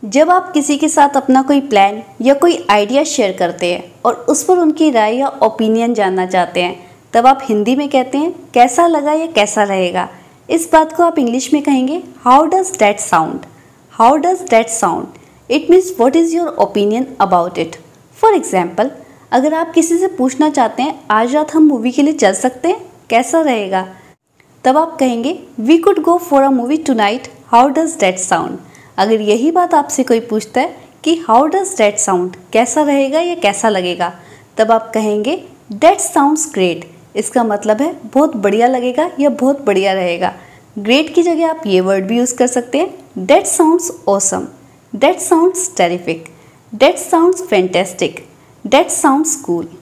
जब आप किसी के साथ अपना कोई प्लान या कोई आइडिया शेयर करते हैं और उस पर उनकी राय या ओपिनियन जानना चाहते हैं, तब आप हिंदी में कहते हैं कैसा लगा या कैसा रहेगा। इस बात को आप इंग्लिश में कहेंगे how does that sound. How does that sound, it means what is your opinion about it. For example, अगर आप किसी से पूछना चाहते हैं आज रात हम मूवी के लिए चल सकते हैं, कैसा रहेगा, तब आप कहेंगे we could go for a movie tonight, how does that sound. अगर यही बात आपसे कोई पूछता है कि हाउ डज दैट साउंड, कैसा रहेगा या कैसा लगेगा, तब आप कहेंगे दैट साउंड्स ग्रेट। इसका मतलब है बहुत बढ़िया लगेगा या बहुत बढ़िया रहेगा। ग्रेट की जगह आप ये वर्ड भी यूज़ कर सकते हैं, that sounds awesome, that sounds terrific, that sounds fantastic, that sounds cool.